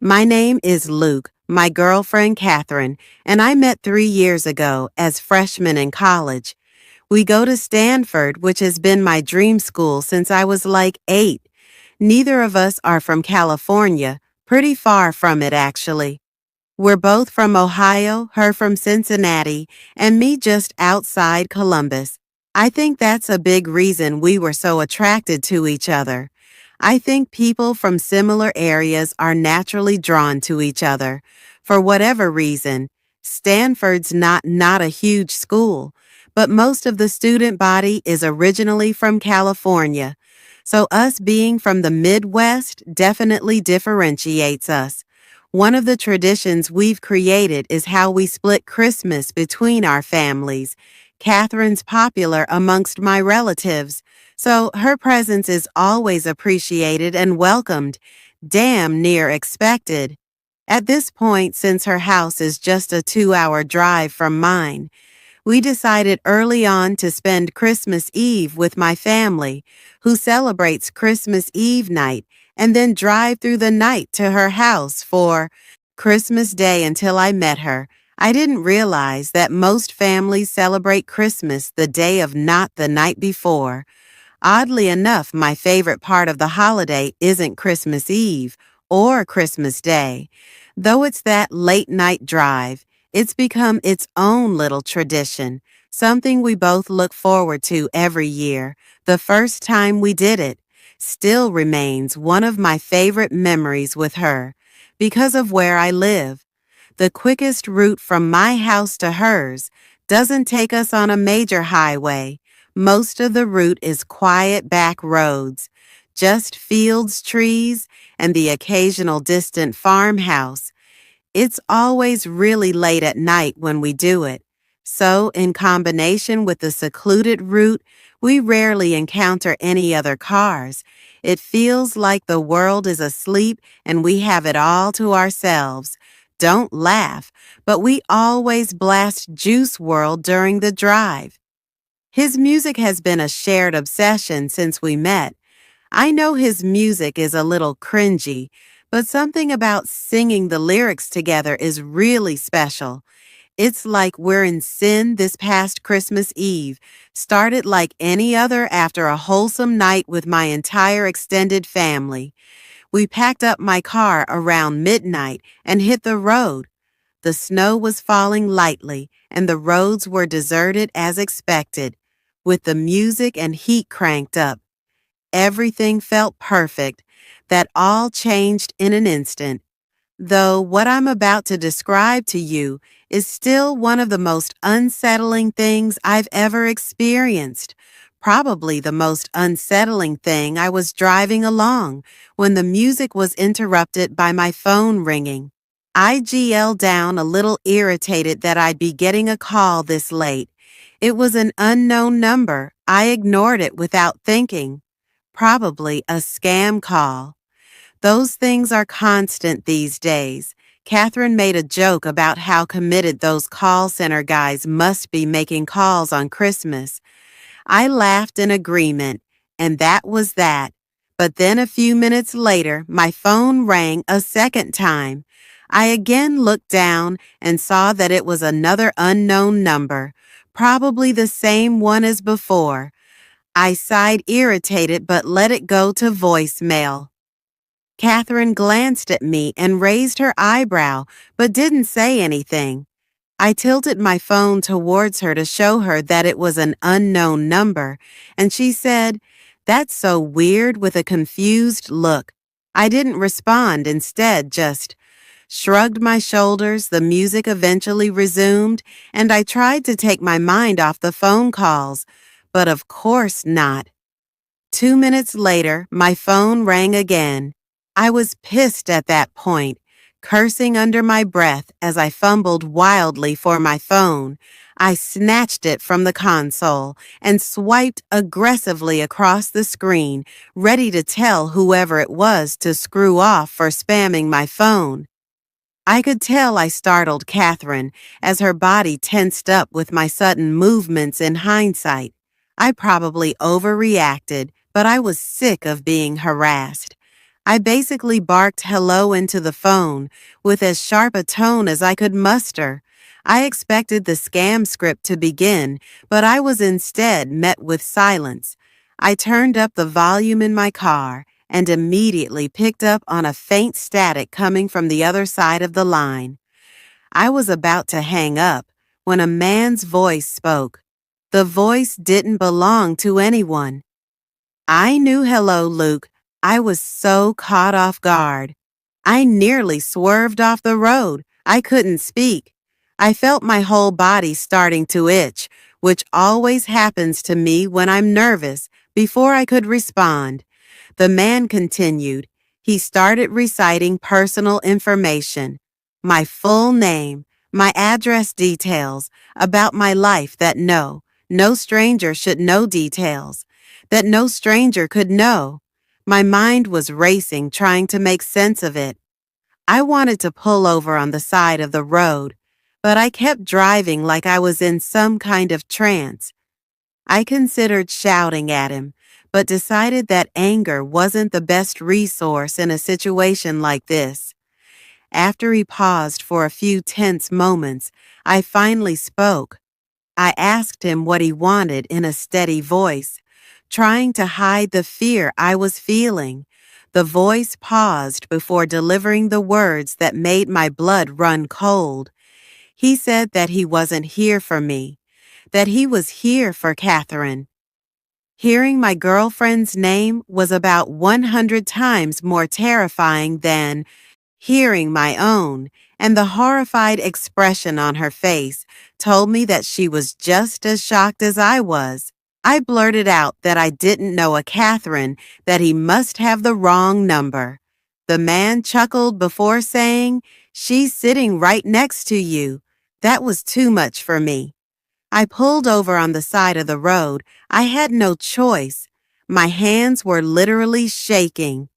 My name is Luke, my girlfriend Catherine, and I met 3 years ago as freshmen in college. We go to Stanford, which has been my dream school since I was like 8. Neither of us are from California, pretty far from it actually. We're both from Ohio, her from Cincinnati, and me just outside Columbus. I think that's a big reason we were so attracted to each other. I think people from similar areas are naturally drawn to each other. For whatever reason, Stanford's not a huge school, but most of the student body is originally from California. So us being from the Midwest definitely differentiates us. One of the traditions we've created is how we split Christmas between our families. Catherine's popular amongst my relatives, so her presence is always appreciated and welcomed, damn near expected. At this point, since her house is just a 2-hour drive from mine, we decided early on to spend Christmas Eve with my family, who celebrates Christmas Eve night, and then drive through the night to her house for Christmas Day until I met her. I didn't realize that most families celebrate Christmas the day of, not the night before. Oddly enough, my favorite part of the holiday isn't Christmas Eve or Christmas Day. Though it's that late night drive, it's become its own little tradition, something we both look forward to every year. The first time we did it still remains one of my favorite memories with her because of where I live. The quickest route from my house to hers doesn't take us on a major highway. Most of the route is quiet back roads, just fields, trees, and the occasional distant farmhouse. It's always really late at night when we do it. So, in combination with the secluded route, we rarely encounter any other cars. It feels like the world is asleep and we have it all to ourselves. Don't laugh, but we always blast Juice WRLD during the drive. His music has been a shared obsession since we met. I know his music is a little cringy, but something about singing the lyrics together is really special. It's like we're in sin this past Christmas Eve, started like any other after a wholesome night with my entire extended family. We packed up my car around midnight and hit the road. The snow was falling lightly and the roads were deserted as expected, with the music and heat cranked up. Everything felt perfect. That all changed in an instant. Though what I'm about to describe to you is still one of the most unsettling things I've ever experienced. Probably the most unsettling thing I was driving along when the music was interrupted by my phone ringing. I GL'd down a little irritated that I'd be getting a call this late. It was an unknown number. I ignored it without thinking. Probably a scam call. Those things are constant these days. Catherine made a joke about how committed those call center guys must be making calls on Christmas. I laughed in agreement, and that was that. But then a few minutes later, my phone rang a second time. I again looked down and saw that it was another unknown number, probably the same one as before. I sighed irritated but let it go to voicemail. Catherine glanced at me and raised her eyebrow, but didn't say anything. I tilted my phone towards her to show her that it was an unknown number, and she said, "That's so weird," with a confused look. I didn't respond, instead just shrugged my shoulders. The music eventually resumed, and I tried to take my mind off the phone calls, but of course not. 2 minutes later, my phone rang again. I was pissed at that point, cursing under my breath as I fumbled wildly for my phone. I snatched it from the console and swiped aggressively across the screen, ready to tell whoever it was to screw off for spamming my phone. I could tell I startled Catherine as her body tensed up with my sudden movements. In hindsight, I probably overreacted, but I was sick of being harassed. I basically barked hello into the phone with as sharp a tone as I could muster. I expected the scam script to begin, but I was instead met with silence. I turned up the volume in my car and immediately picked up on a faint static coming from the other side of the line. I was about to hang up when a man's voice spoke. The voice didn't belong to anyone. I knew hello, Luke. I was so caught off guard. I nearly swerved off the road. I couldn't speak. I felt my whole body starting to itch, which always happens to me when I'm nervous, before I could respond. The man continued. He started reciting personal information, my full name, my address details, about my life that no stranger should know details, that no stranger could know. My mind was racing, trying to make sense of it. I wanted to pull over on the side of the road, but I kept driving like I was in some kind of trance. I considered shouting at him, but decided that anger wasn't the best resource in a situation like this. After he paused for a few tense moments, I finally spoke. I asked him what he wanted in a steady voice, trying to hide the fear I was feeling. The voice paused before delivering the words that made my blood run cold. He said that he wasn't here for me, that he was here for Catherine. Hearing my girlfriend's name was about 100 times more terrifying than hearing my own, and the horrified expression on her face told me that she was just as shocked as I was. I blurted out that I didn't know a Catherine, that he must have the wrong number. The man chuckled before saying, "She's sitting right next to you." That was too much for me. I pulled over on the side of the road. I had no choice. My hands were literally shaking.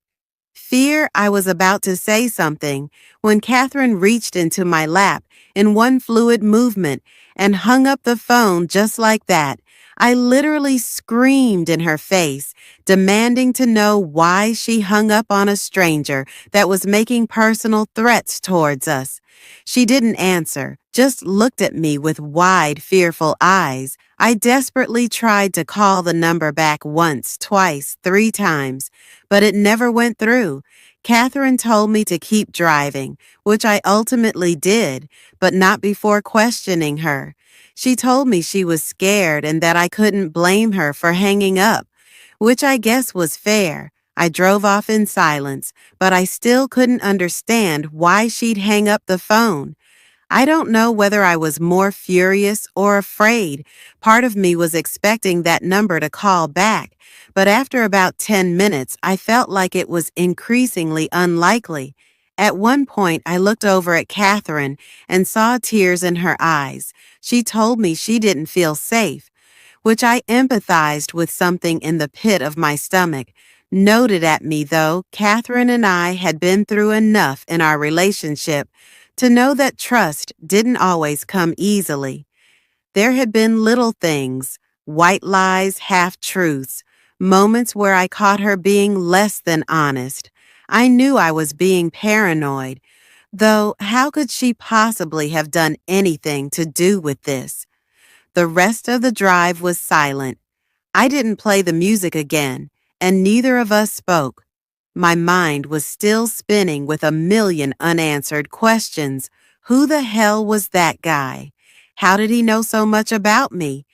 Fear I was about to say something when Catherine reached into my lap in one fluid movement and hung up the phone just like that. I literally screamed in her face, demanding to know why she hung up on a stranger that was making personal threats towards us. She didn't answer, just looked at me with wide, fearful eyes. I desperately tried to call the number back once, twice, 3 times, but it never went through. Catherine told me to keep driving, which I ultimately did, but not before questioning her. She told me she was scared and that I couldn't blame her for hanging up, which I guess was fair. I drove off in silence, but I still couldn't understand why she'd hang up the phone. I don't know whether I was more furious or afraid. Part of me was expecting that number to call back, but after about 10 minutes, I felt like it was increasingly unlikely. At one point, I looked over at Catherine and saw tears in her eyes. She told me she didn't feel safe, which I empathized with something in the pit of my stomach. Noted at me, though, Catherine and I had been through enough in our relationship to know that trust didn't always come easily. There had been little things, white lies, half-truths, moments where I caught her being less than honest. I knew I was being paranoid, though how could she possibly have done anything to do with this? The rest of the drive was silent. I didn't play the music again, and neither of us spoke. My mind was still spinning with a million unanswered questions. Who the hell was that guy? How did he know so much about me?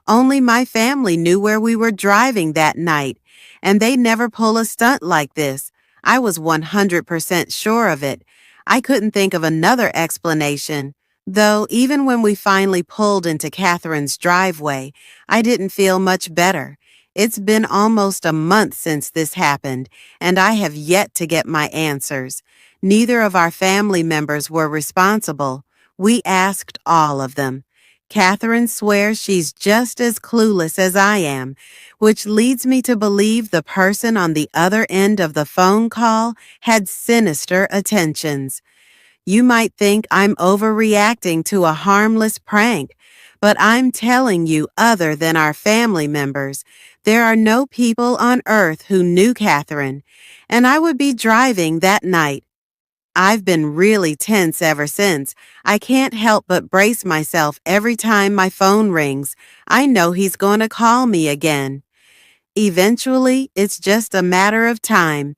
Only my family knew where we were driving that night, and they never pull a stunt like this. I was 100% sure of it. I couldn't think of another explanation. Though even when we finally pulled into Catherine's driveway, I didn't feel much better. It's been almost a month since this happened, and I have yet to get my answers. Neither of our family members were responsible. We asked all of them. Catherine swears she's just as clueless as I am, which leads me to believe the person on the other end of the phone call had sinister intentions. You might think I'm overreacting to a harmless prank, but I'm telling you, other than our family members, There are no people on earth who knew Catherine, and I would be driving that night. I've been really tense ever since. I can't help but brace myself every time my phone rings. I know he's going to call me again. Eventually, it's just a matter of time.